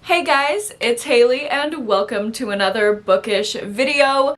Hey guys, it's Haley and welcome to another bookish video.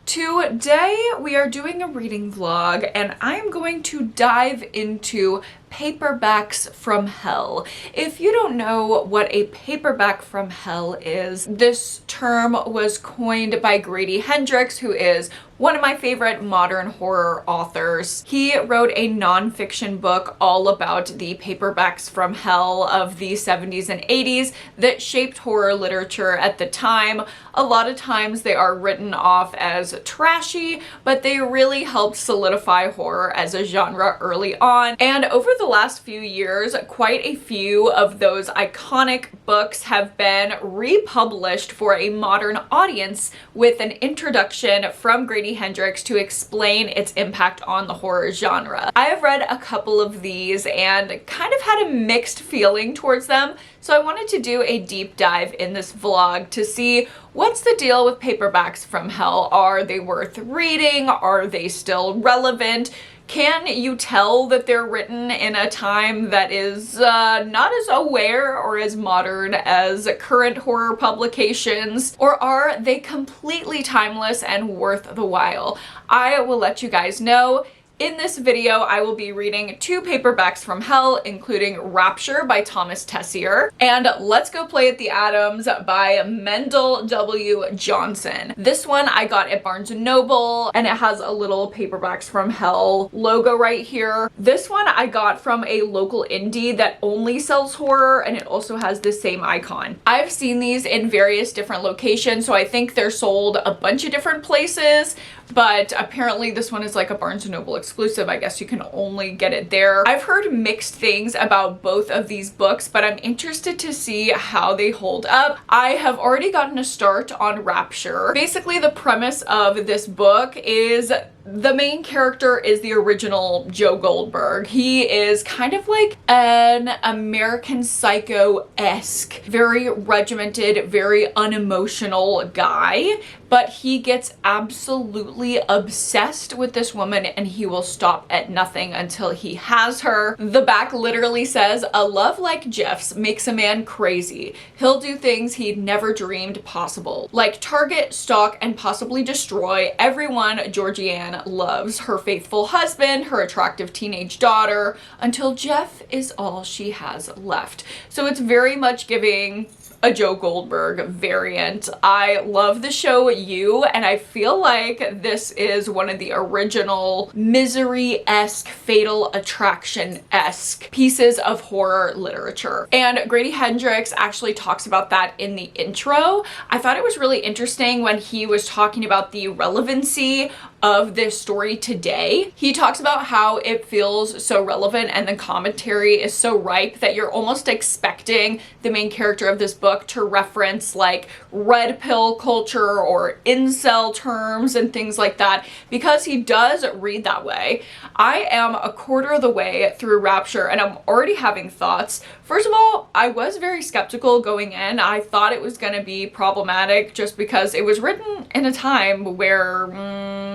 Today we are doing a reading vlog and I'm going to dive into paperbacks from hell. If you don't know what a paperback from hell is, this term was coined by Grady Hendrix, who is one of my favorite modern horror authors. He wrote a nonfiction book all about the paperbacks from hell of the 70s and 80s that shaped horror literature at the time. A lot of times they are written off as trashy, but they really helped solidify horror as a genre early on. And over the last few years, quite a few of those iconic books have been republished for a modern audience with an introduction from Grady Hendrix to explain its impact on the horror genre. I have read a couple of these and kind of had a mixed feeling towards them, so I wanted to do a deep dive in this vlog to see what's the deal with paperbacks from hell. Are they worth reading? Are they still relevant? Can you tell that they're written in a time that is not as aware or as modern as current horror publications? Or are they completely timeless and worth the while? I will let you guys know. In this video, I will be reading two paperbacks from hell, including Rapture by Thomas Tessier and Let's Go Play at the Adams by Mendel W. Johnson. This one I got at Barnes & Noble and it has a little paperbacks from hell logo right here. This one I got from a local indie that only sells horror and it also has the same icon. I've seen these in various different locations, so I think they're sold a bunch of different places, but apparently this one is like a Barnes & Noble exclusive. I guess you can only get it there. I've heard mixed things about both of these books, but I'm interested to see how they hold up. I have already gotten a start on Rapture. Basically, the premise of this book is the main character is the original Joe Goldberg. He is kind of like an American Psycho-esque, very regimented, very unemotional guy, but he gets absolutely obsessed with this woman and he will stop at nothing until he has her. The back literally says, "A love like Jeff's makes a man crazy. He'll do things he'd never dreamed possible, like target, stalk, and possibly destroy everyone Georgianne loves, her faithful husband, her attractive teenage daughter, until Jeff is all she has left." So it's very much giving a Joe Goldberg variant. I love the show You, and I feel like this is one of the original Misery-esque, Fatal Attraction-esque pieces of horror literature. And Grady Hendrix actually talks about that in the intro. I thought it was really interesting when he was talking about the relevancy of this story today. He talks about how it feels so relevant and the commentary is so ripe that you're almost expecting the main character of this book to reference like red pill culture or incel terms and things like that, because he does read that way. I am a quarter of the way through Rapture and I'm already having thoughts. First of all, I was very skeptical going in. I thought it was going to be problematic just because it was written in a time where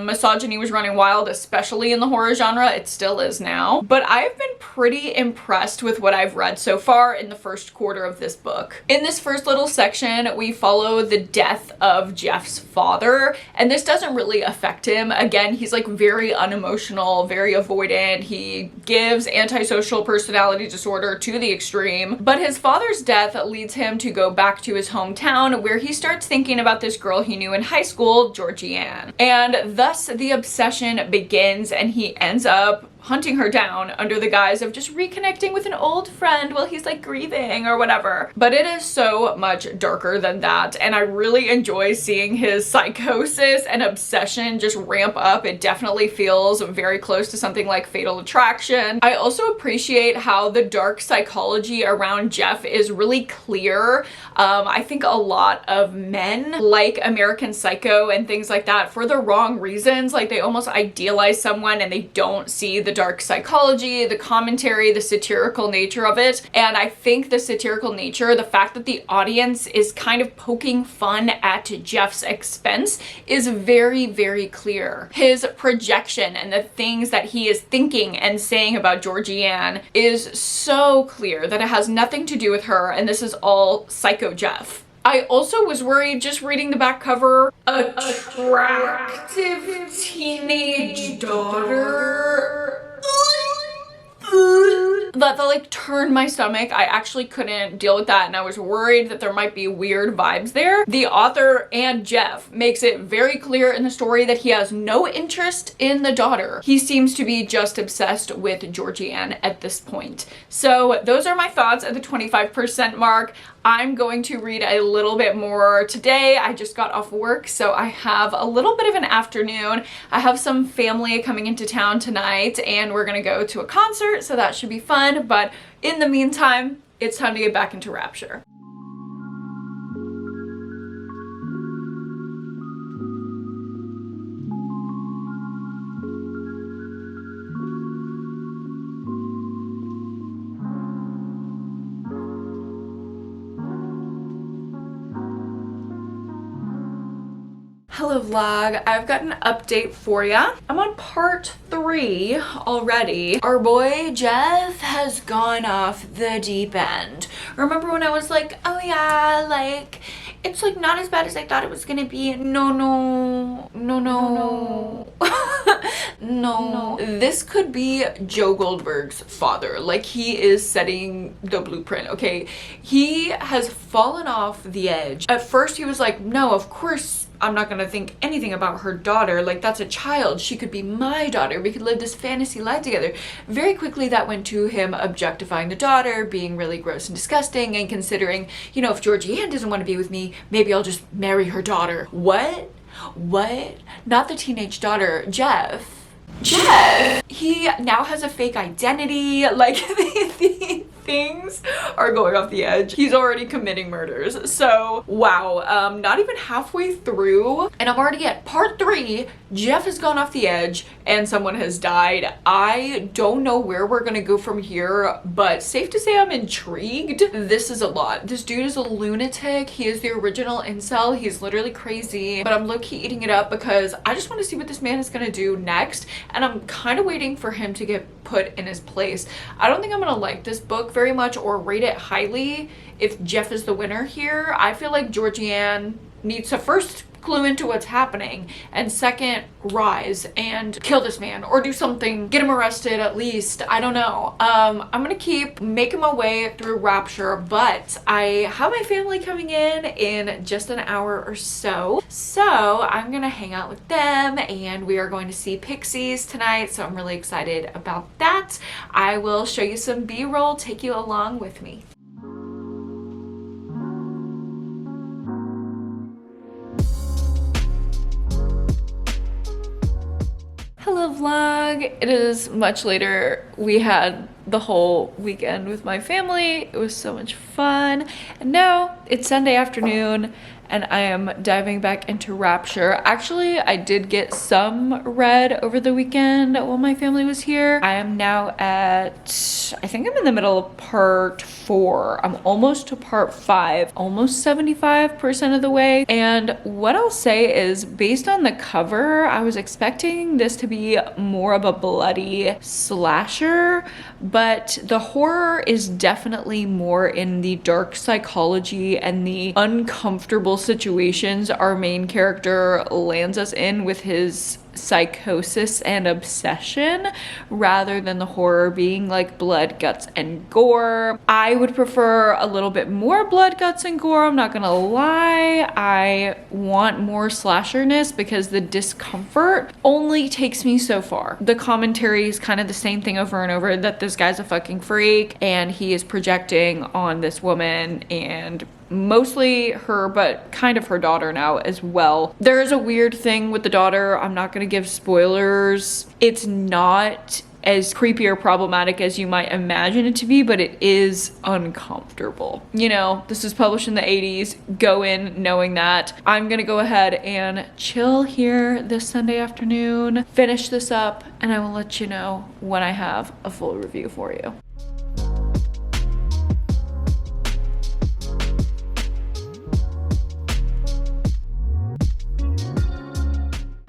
misogyny was running wild, especially in the horror genre. It still is now. But I've been pretty impressed with what I've read so far in the first quarter of this book. In this first little section, we follow the death of Jeff's father, and this doesn't really affect him. Again, he's like very unemotional, very avoidant. He gives antisocial personality disorder to the extreme. But his father's death leads him to go back to his hometown, where he starts thinking about this girl he knew in high school, Georgianne. And thus the obsession begins, and he ends up hunting her down under the guise of just reconnecting with an old friend while he's like grieving or whatever. But it is so much darker than that, and I really enjoy seeing his psychosis and obsession just ramp up. It definitely feels very close to something like Fatal Attraction. I also appreciate how the dark psychology around Jeff is really clear. I think a lot of men like American Psycho and things like that for the wrong reasons. Like they almost idealize someone and they don't see the dark psychology, the commentary, the satirical nature of it. And I think the satirical nature, the fact that the audience is kind of poking fun at Jeff's expense is very, very clear. His projection and the things that he is thinking and saying about Georgianne is so clear that it has nothing to do with her, and this is all Psycho Jeff. I also was worried just reading the back cover. Attractive teenage daughter. That like turned my stomach. I actually couldn't deal with that, and I was worried that there might be weird vibes there. The author and Jeff makes it very clear in the story that he has no interest in the daughter. He seems to be just obsessed with Georgianne at this point. So those are my thoughts at the 25% mark. I'm going to read a little bit more today. I just got off work, so I have a little bit of an afternoon. I have some family coming into town tonight, and we're gonna go to a concert, so that should be fun. But in the meantime, it's time to get back into Rapture. Hello vlog, I've got an update for ya. I'm on part 3 already. Our boy Jeff has gone off the deep end. Remember when I was like, oh yeah, like it's like not as bad as I thought it was gonna be? No. No. This could be Joe Goldberg's father. Like, he is setting the blueprint, okay? He has fallen off the edge. At first he was like, no, of course I'm not gonna think anything about her daughter. Like, that's a child. She could be my daughter. We could live this fantasy life together. Very quickly that went to him objectifying the daughter, being really gross and disgusting, and considering, you know, if Georgianne doesn't want to be with me, maybe I'll just marry her daughter. What? Not the teenage daughter. Jeff. He now has a fake identity. Like, the things are going off the edge. He's already committing murders. So wow, not even halfway through and I'm already at part 3. Jeff has gone off the edge and someone has died. I don't know where we're gonna go from here, but safe to say I'm intrigued. This is a lot. This dude is a lunatic. He is the original incel. He's literally crazy, but I'm low-key eating it up because I just want to see what this man is gonna do next, and I'm kind of waiting for him to get put in his place. I don't think I'm gonna like this book very much or rate it highly if Jeff is the winner here. I feel like Georgianne needs to first clue into what's happening, and second, rise and kill this man or do something, get him arrested at least. I don't know. I'm gonna keep making my way through Rapture, but I have my family coming in just an hour or so, I'm gonna hang out with them, and we are going to see Pixies tonight, so I'm really excited about that. I will show you some B-roll, take you along with me. Hello vlog, it is much later. We had the whole weekend with my family. It was so much fun. And now it's Sunday afternoon and I am diving back into Rapture. Actually, I did get some read over the weekend while my family was here. I am now at, I think I'm in the middle of part 4. I'm almost to part 5, almost 75% of the way. And what I'll say is, based on the cover, I was expecting this to be more of a bloody slasher, but the horror is definitely more in the dark psychology and the uncomfortable situations our main character lands us in with his psychosis and obsession, rather than the horror being like blood, guts, and gore. I would prefer a little bit more blood, guts, and gore, I'm not gonna lie. I want more slasherness because the discomfort only takes me so far. The commentary is kind of the same thing over and over, that this guy's a fucking freak and he is projecting on this woman, and mostly her, but kind of her daughter now as well. There is a weird thing with the daughter. I'm not gonna give spoilers. It's not as creepy or problematic as you might imagine it to be, but it is uncomfortable. You know, this was published in the 80s. Go in knowing that. I'm gonna go ahead and chill here this Sunday afternoon, finish this up, and I will let you know when I have a full review for you.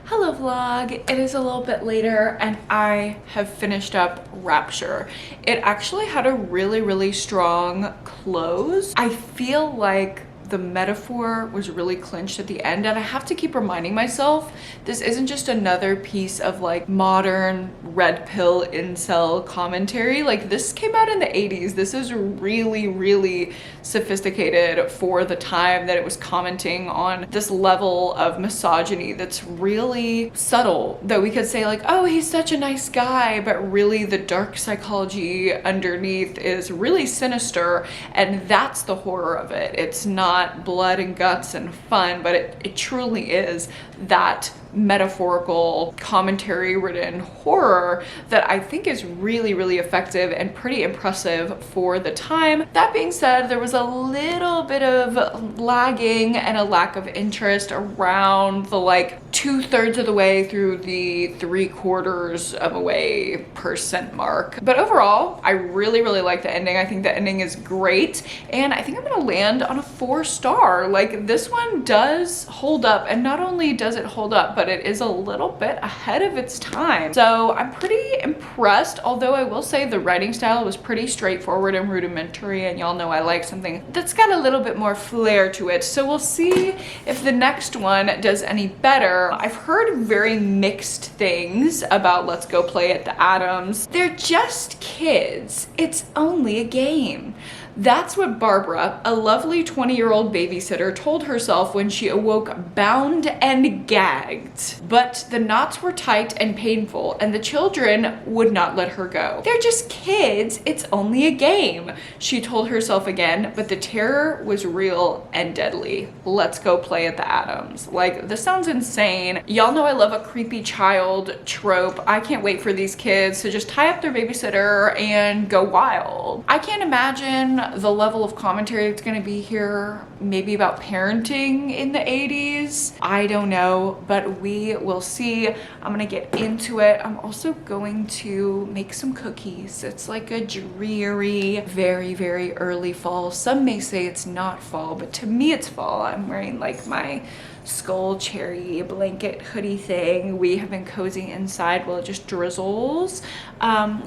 Hello vlog, it is a little bit later and I have finished up Rapture. It actually had a really strong close. I feel like the metaphor was really clinched at the end, and I have to keep reminding myself this isn't just another piece of like modern red pill incel commentary. Like, this came out in the 80s. This is really sophisticated for the time that it was commenting on this level of misogyny that's really subtle, that we could say like, oh, he's such a nice guy, but really the dark psychology underneath is really sinister, and that's the horror of it. It's not blood and guts and fun, but it truly is that metaphorical commentary ridden horror that I think is really effective and pretty impressive for the time. That being said, there was a little bit of lagging and a lack of interest around the like 2/3 of the way through the 3/4 of a way % mark. But overall, I really like the ending. I think the ending is great, and I think I'm gonna land on a 4-star. Like, this one does hold up, and not only does it hold up, but it is a little bit ahead of its time. So I'm pretty impressed, although I will say the writing style was pretty straightforward and rudimentary, and y'all know I like something that's got a little bit more flair to it. So we'll see if the next one does any better. I've heard very mixed things about Let's Go Play at the Adams. They're just kids. It's only a game. That's what Barbara, a lovely 20-year-old babysitter, told herself when she awoke bound and gagged. But the knots were tight and painful, and the children would not let her go. They're just kids, it's only a game, she told herself again, but the terror was real and deadly. Let's go play at the Adams. Like, this sounds insane. Y'all know I love a creepy child trope. I can't wait for these kids to just tie up their babysitter and go wild. I can't imagine the level of commentary that's going to be here, maybe about parenting in the 80s. I don't know, but we will see. I'm gonna get into it. I'm also going to make some cookies. It's like a dreary, very early fall. Some may say it's not fall, but to me it's fall. I'm wearing like my skull cherry blanket hoodie thing. We have been cozying inside while it just drizzles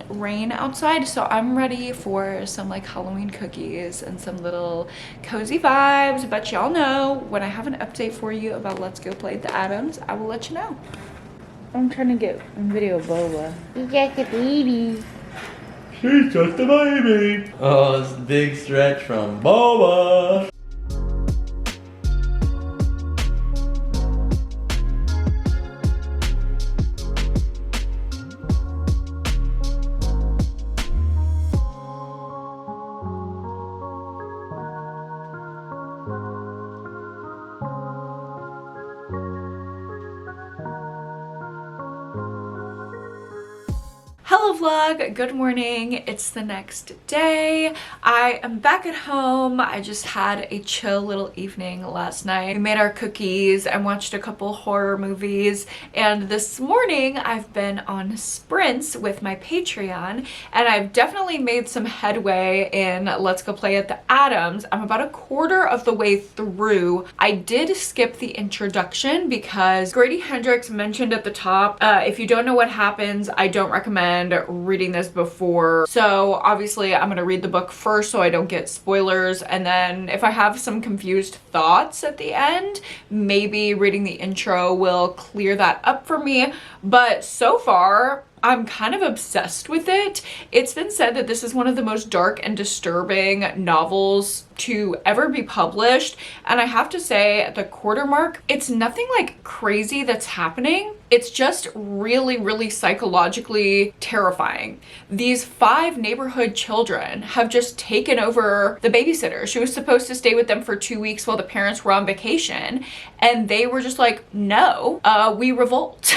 rain outside, so I'm ready for some like Halloween cookies and some little cozy vibes. But y'all know when I have an update for you about Let's Go Play at the Adams, I will let you know. I'm trying to get a video of Boba. You got the baby. She's just a baby. Oh, it's a big stretch from Boba. Hello vlog, good morning. It's the next day. I am back at home. I just had a chill little evening last night. We made our cookies and watched a couple horror movies, and this morning I've been on sprints with my Patreon, and I've definitely made some headway in Let's Go Play at the Adams. I'm about a quarter of the way through. I did skip the introduction because Grady Hendrix mentioned at the top, if you don't know what happens, I don't recommend reading this before. So obviously I'm gonna read the book first so I don't get spoilers, and then if I have some confused thoughts at the end, maybe reading the intro will clear that up for me. But so far I'm kind of obsessed with it. It's been said that this is one of the most dark and disturbing novels to ever be published, and I have to say at the quarter mark, it's nothing like crazy that's happening. It's just really psychologically terrifying. These 5 neighborhood children have just taken over the babysitter. She was supposed to stay with them for 2 weeks while the parents were on vacation, and they were just like, no, we revolt.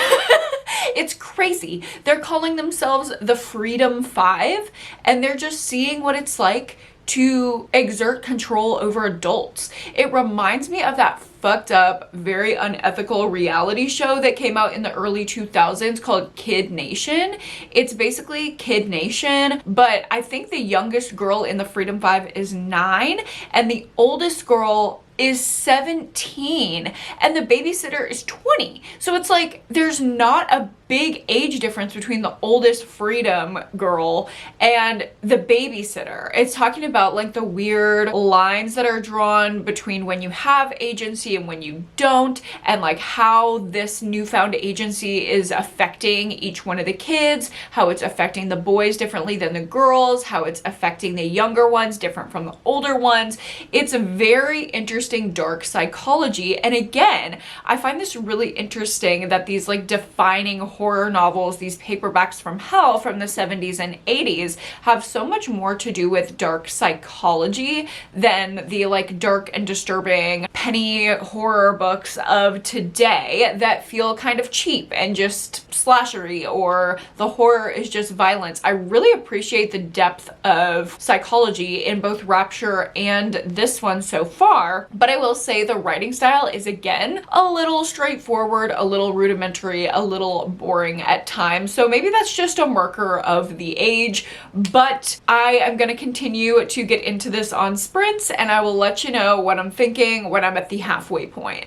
It's crazy. They're calling themselves the Freedom Five, and they're just seeing what it's like to exert control over adults. It reminds me of that fucked up, very unethical reality show that came out in the early 2000s called Kid Nation. It's basically Kid Nation, but I think the youngest girl in the Freedom Five is 9, and the oldest girl is 17, and the babysitter is 20. So it's like there's not a big age difference between the oldest Freedom girl and the babysitter. It's talking about like the weird lines that are drawn between when you have agency and when you don't, and like how this newfound agency is affecting each one of the kids, how it's affecting the boys differently than the girls, how it's affecting the younger ones different from the older ones. It's a very interesting dark psychology. And again, I find this really interesting that these like defining horror novels, these paperbacks from hell from the 70s and 80s, have so much more to do with dark psychology than the like dark and disturbing penny horror books of today that feel kind of cheap and just slashery, or the horror is just violence. I really appreciate the depth of psychology in both Rapture and this one so far, but I will say the writing style is again a little straightforward, a little rudimentary, a little boring at times. So maybe that's just a marker of the age, but I am going to continue to get into this on sprints, and I will let you know what I'm thinking when I'm at the halfway point.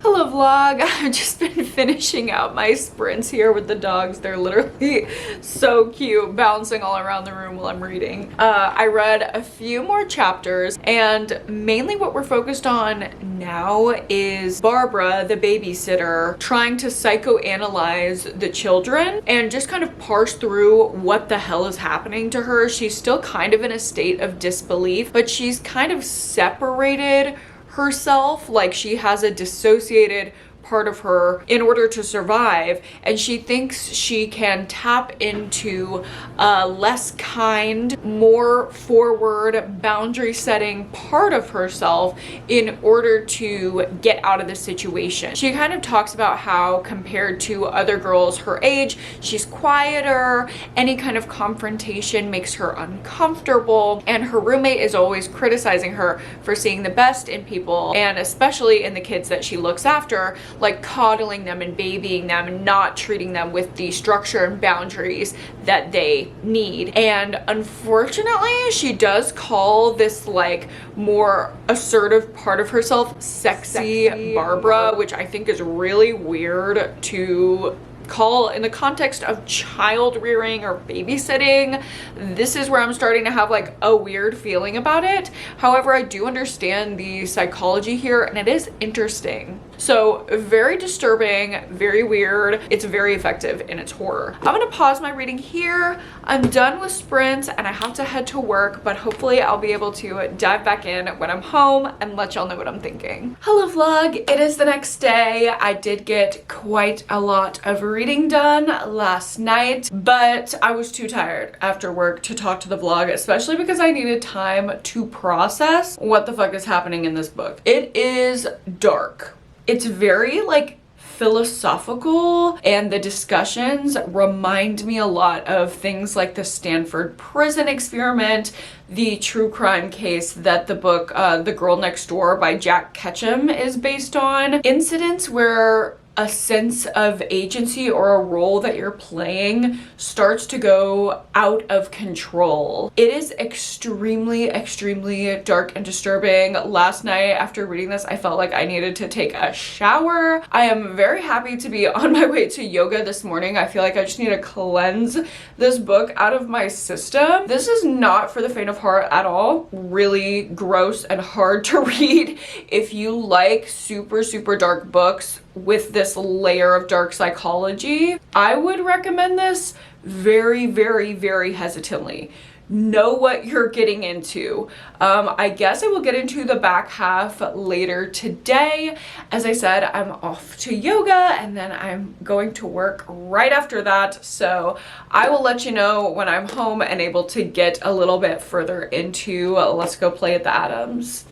Hello vlog, I've just been finishing out my sprints here with the dogs. They're literally so cute, bouncing all around the room while I'm reading. I read a few more chapters, and mainly what we're focused on now is Barbara, the babysitter, trying to psychoanalyze the children and just kind of parse through what the hell is happening to her. She's still kind of in a state of disbelief, but she's kind of separated herself, like she has a dissociated part of her in order to survive, and she thinks she can tap into a less kind, more forward, boundary setting part of herself in order to get out of the situation. She kind of talks about how compared to other girls her age, she's quieter, any kind of confrontation makes her uncomfortable, and her roommate is always criticizing her for seeing the best in people, and especially in the kids that she looks after, like coddling them and babying them and not treating them with the structure and boundaries that they need. And unfortunately, she does call this like more assertive part of herself sexy Barbara, which I think is really weird to call in the context of child rearing or babysitting. This is where I'm starting to have like a weird feeling about it. However, I do understand the psychology here, and it is interesting. So very disturbing, very weird. It's very effective in its horror. I'm gonna pause my reading here. I'm done with sprints and I have to head to work, but hopefully I'll be able to dive back in when I'm home and let y'all know what I'm thinking. Hello vlog, it is the next day. I did get quite a lot of reading done last night, but I was too tired after work to talk to the vlog, especially because I needed time to process what the fuck is happening in this book. It is dark. It's very like philosophical, and the discussions remind me a lot of things like the Stanford prison experiment, the true crime case that the book The Girl Next Door by Jack Ketchum is based on. Incidents where a sense of agency or a role that you're playing starts to go out of control. It is extremely, extremely dark and disturbing. Last night after reading this, I felt like I needed to take a shower. I am very happy to be on my way to yoga this morning. I feel like I just need to cleanse this book out of my system. This is not for the faint of heart at all. Really gross and hard to read. If you like super, super dark books with this layer of dark psychology, I would recommend this very, very, very hesitantly. know what you're getting into. I guess I will get into the back half later today. As I said, I'm off to yoga and then I'm going to work right after that. So I will let you know when I'm home and able to get a little bit further into Let's Go Play at the Atoms.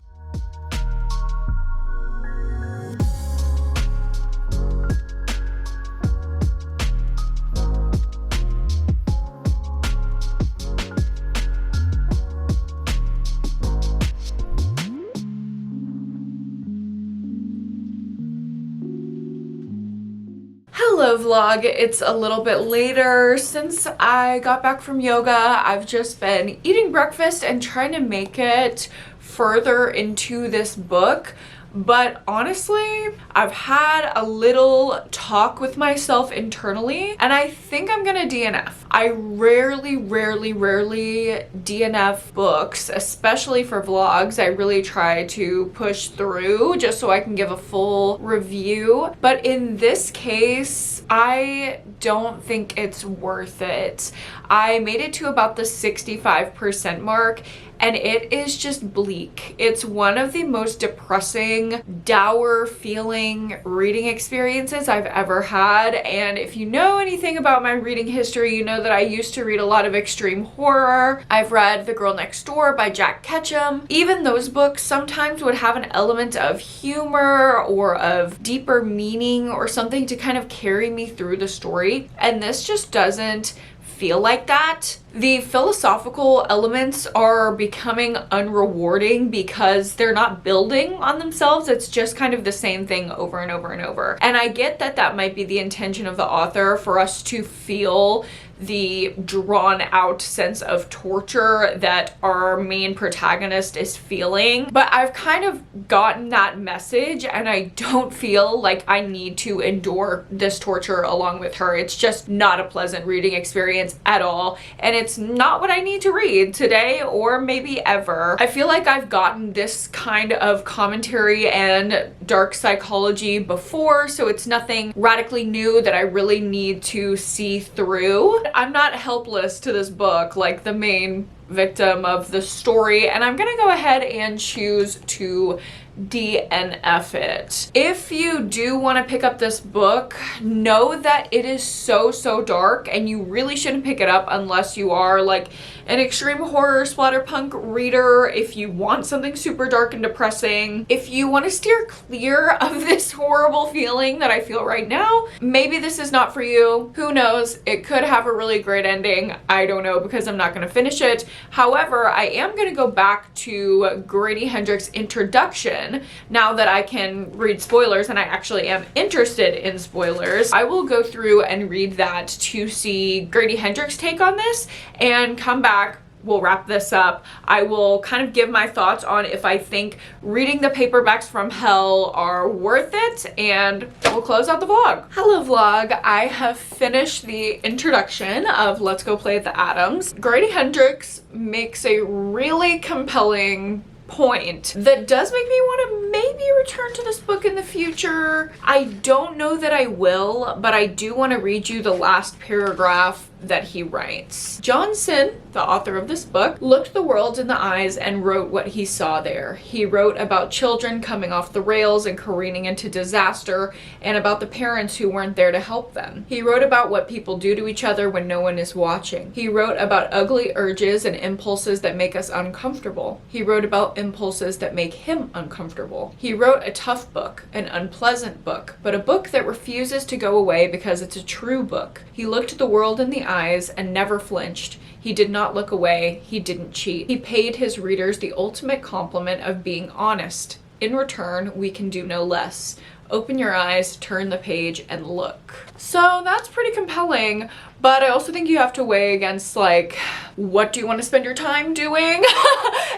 Hello vlog, it's a little bit later. Since I got back from yoga, I've just been eating breakfast and trying to make it further into this book. But honestly, I've had a little talk with myself internally and I think I'm gonna DNF. I rarely DNF books, especially for vlogs. I really try to push through just so I can give a full review. But in this case, I don't think it's worth it. I made it to about the 65% mark and it is just bleak. It's one of the most depressing, dour feeling reading experiences I've ever had. And if you know anything about my reading history, you know that I used to read a lot of extreme horror. I've read The Girl Next Door by Jack Ketchum. Even those books sometimes would have an element of humor or of deeper meaning or something to kind of carry me through the story. And this just doesn't feel like that. The philosophical elements are becoming unrewarding because they're not building on themselves. It's just kind of the same thing over and over and over. And I get that that might be the intention of the author, for us to feel the drawn out sense of torture that our main protagonist is feeling. But I've kind of gotten that message and I don't feel like I need to endure this torture along with her. It's just not a pleasant reading experience at all. And it's not what I need to read today or maybe ever. I feel like I've gotten this kind of commentary and dark psychology before, so it's nothing radically new that I really need to see through. I'm not helpless to this book like the main victim of the story, and I'm gonna go ahead and choose to DNF it. If you do want to pick up this book, know that it is so dark and you really shouldn't pick it up unless you are like an extreme horror splatterpunk reader. If you want something super dark and depressing, if you want to steer clear of this horrible feeling that I feel right now, maybe this is not for you. Who knows? It could have a really great ending. I don't know because I'm not going to finish it. However, I am going to go back to Grady Hendrix' introduction now that I can read spoilers, and I actually am interested in spoilers. I will go through and read that to see Grady Hendrix' take on this and come back. We'll wrap this up. I will kind of give my thoughts on if I think reading the paperbacks from hell are worth it, and we'll close out the vlog. Hello vlog, I have finished the introduction of Let's Go Play at the Atoms. Grady Hendrix makes a really compelling point that does make me want to maybe return to this book in the future. I don't know that I will, but I do want to read you the last paragraph that he writes. Johnson, the author of this book, looked the world in the eyes and wrote what he saw there. He wrote about children coming off the rails and careening into disaster, and about the parents who weren't there to help them. He wrote about what people do to each other when no one is watching. He wrote about ugly urges and impulses that make us uncomfortable. He wrote about impulses that make him uncomfortable. He wrote a tough book, an unpleasant book, but a book that refuses to go away because it's a true book. He looked the world in the eyes and never flinched. He did not look away. He didn't cheat. He paid his readers the ultimate compliment of being honest. In return, we can do no less. Open your eyes, turn the page, and look. So that's pretty compelling, but I also think you have to weigh against, like, what do you want to spend your time doing?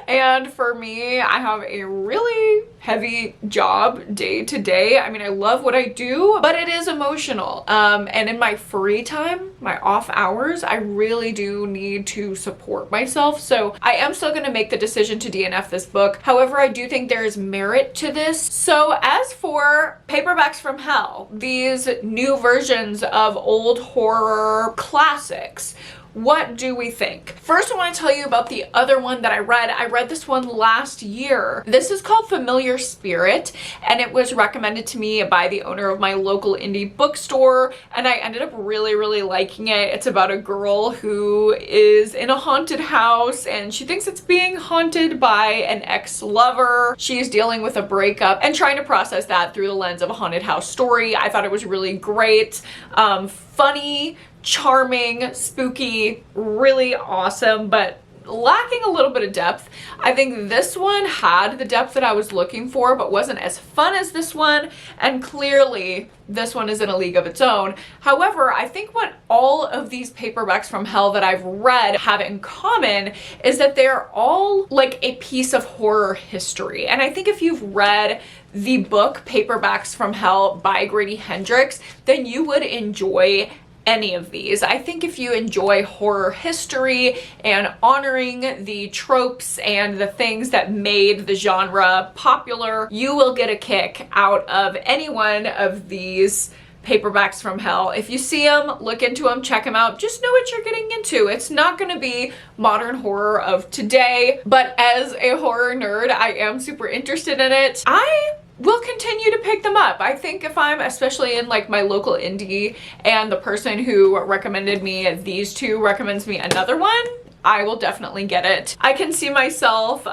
And for me, I have a really heavy job day to day. I mean, I love what I do, but it is emotional. And in my free time, my off hours, I really do need to support myself. So I am still going to make the decision to DNF this book. However, I do think there is merit to this. So as for Paperbacks from Hell, these new versions of old horror classics, What do we think? First, I want to tell you about the other one that I read. I read this one last year. This is called Familiar Spirit, and it was recommended to me by the owner of my local indie bookstore, and I ended up really liking it. It's about a girl who is in a haunted house, and she thinks it's being haunted by an ex-lover. She's dealing with a breakup and trying to process that through the lens of a haunted house story. I thought it was really great, funny, charming, spooky, really awesome, but lacking a little bit of depth. I think this one had the depth that I was looking for, but wasn't as fun as this one, and clearly this one is in a league of its own. However, I think what all of these paperbacks from hell that I've read have in common is that they're all like a piece of horror history. And I think if you've read the book Paperbacks from Hell by Grady Hendrix, then you would enjoy any of these. I think if you enjoy horror history and honoring the tropes and the things that made the genre popular, you will get a kick out of any one of these paperbacks from hell. If you see them, look into them, check them out, just know what you're getting into. It's not going to be modern horror of today, but as a horror nerd, I am super interested in it. I will continue to pick them up. I think if I'm especially in like my local indie and the person who recommended me these two recommends me another one, I will definitely get it. I can see myself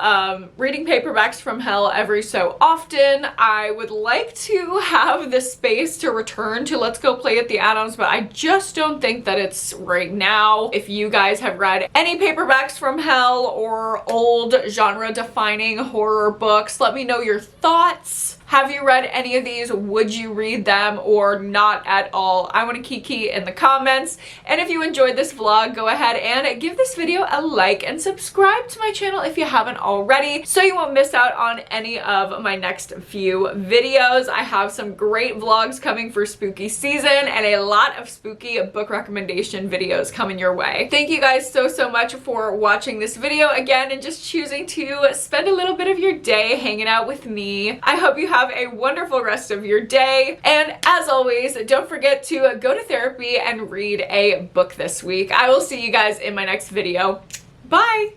reading paperbacks from hell every so often. I would like to have the space to return to Let's Go Play at the Adams, but I just don't think that it's right now. If you guys have read any paperbacks from hell or old genre defining horror books, let me know your thoughts. Have you read any of these? Would you read them or not at all? I want to kiki in the comments. And if you enjoyed this vlog, go ahead and give this video a like and subscribe to my channel if you haven't already so you won't miss out on any of my next few videos. I have some great vlogs coming for spooky season and a lot of spooky book recommendation videos coming your way. Thank you guys so much for watching this video again and just choosing to spend a little bit of your day hanging out with me. I hope you have a wonderful rest of your day, and as always, don't forget to go to therapy and read a book this week. I will see you guys in my next video. Bye!